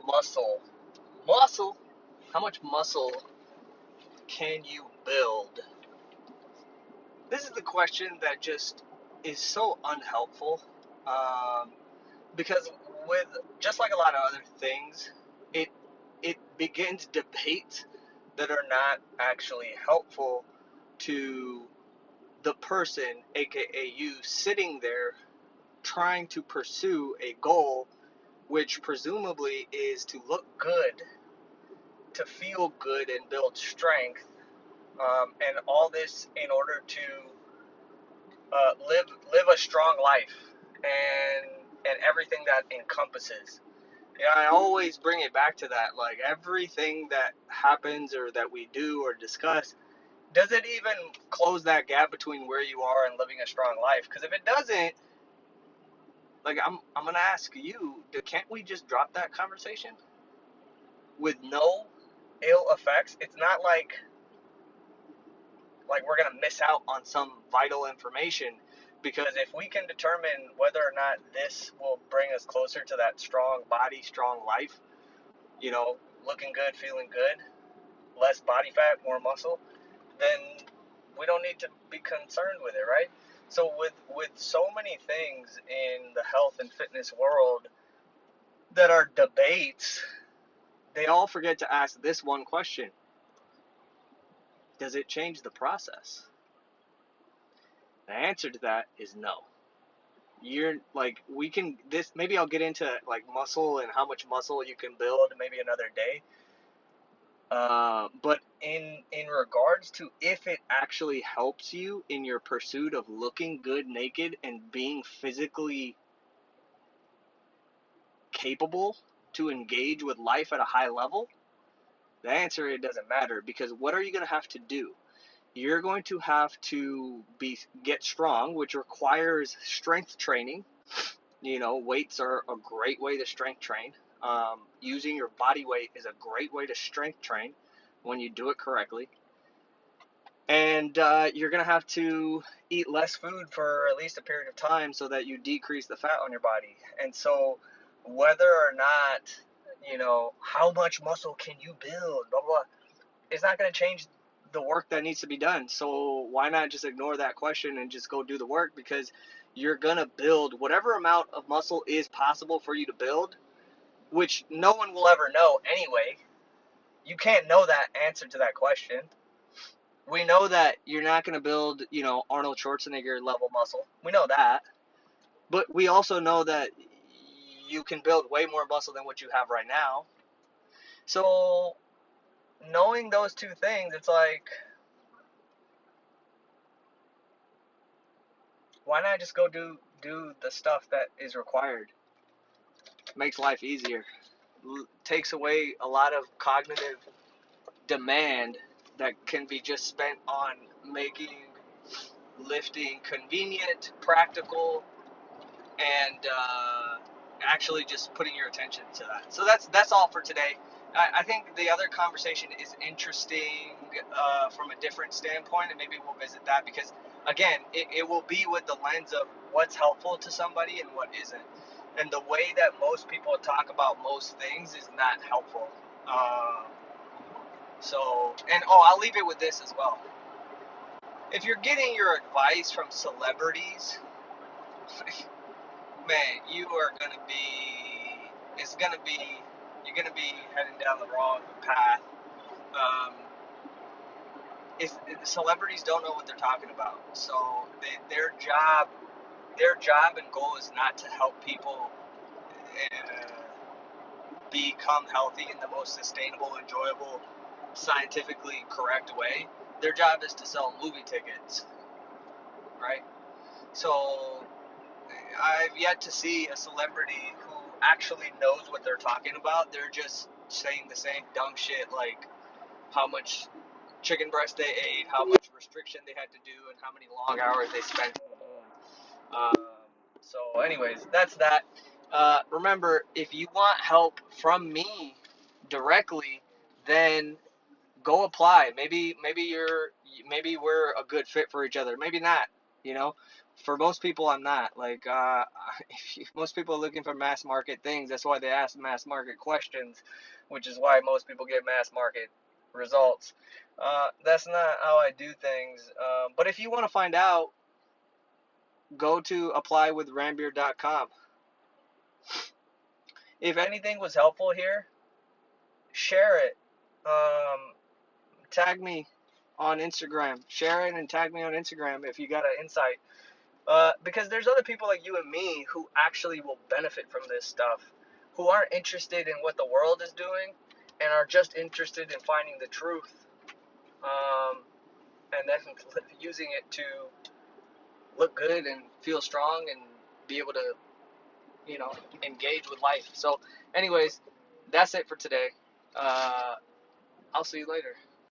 muscle. Muscle? How much muscle can you build? This is the question that just is so unhelpful. Um, because with just like a lot of other things, it it begins debates that are not actually helpful to the person, aka you, sitting there trying to pursue a goal, which presumably is to look good, to feel good, and build strength, and all this in order to live a strong life and everything that encompasses. Yeah, I always bring it back to that. Like everything that happens or that we do or discuss, does it even close that gap between where you are and living a strong life? Because if it doesn't, like I'm gonna ask you, can't we just drop that conversation with no ill effects? It's not like we're gonna miss out on some vital information, because if we can determine whether or not this will bring us closer to that strong body, strong life, you know, looking good, feeling good, less body fat, more muscle, then we don't need to be concerned with it, right? So with so many things in the health and fitness world that are debates, they all forget to ask this one question: does it change the process? The answer to that is no. You're like, we can this maybe I'll get into like muscle and how much muscle you can build maybe another day. But in regards to if it actually helps you in your pursuit of looking good naked and being physically capable to engage with life at a high level, the answer, it doesn't matter, because what are you going to have to do? You're going to have to get strong, which requires strength training. You know, weights are a great way to strength train. Using your body weight is a great way to strength train when you do it correctly. And you're going to have to eat less food for at least a period of time so that you decrease the fat on your body. And so whether or not, you know, how much muscle can you build, blah, blah, it's not going to change the work that needs to be done. So why not just ignore that question and just go do the work? Because you're going to build whatever amount of muscle is possible for you to build, which no one will ever know anyway. You can't know that answer to that question. We know that you're not going to build, you know, Arnold Schwarzenegger level muscle. We know that. But we also know that you can build way more muscle than what you have right now. So knowing those two things, it's like, why not just go do the stuff that is required? Makes life easier. Takes away a lot of cognitive demand that can be just spent on making lifting convenient, practical, and actually just putting your attention to that. So that's all for today. I think the other conversation is interesting from a different standpoint, and maybe we'll visit that, because again, it will be with the lens of what's helpful to somebody and what isn't. And the way that most people talk about most things is not helpful. Uh, I'll leave it with this as well. If you're getting your advice from celebrities, man, you are gonna be. It's gonna be. You're gonna be heading down the wrong path. Um, if celebrities don't know what they're talking about, so their job and goal is not to help people become healthy in the most sustainable, enjoyable, scientifically correct way. Their job is to sell movie tickets, right? So I've yet to see a celebrity who actually knows what they're talking about. They're just saying the same dumb shit, like how much chicken breast they ate, how much restriction they had to do, and how many long hours they spent. Um, so, anyways, that's that. Remember, if you want help from me directly, then go apply. Maybe we're a good fit for each other. Maybe not. You know, For most people, I'm not. Like, if most people are looking for mass market things. That's why they ask mass market questions, which is why most people get mass market results. That's not how I do things. But if you want to find out, go to applywithranbir.com. If anything was helpful here, share it. Um, Tag me on Instagram. Share it and tag me on Instagram if you got an insight. Because there's other people like you and me who actually will benefit from this stuff, who aren't interested in what the world is doing and are just interested in finding the truth, um, and then using it to look good and feel strong and be able to, engage with life. So, anyways, that's it for today. I'll see you later.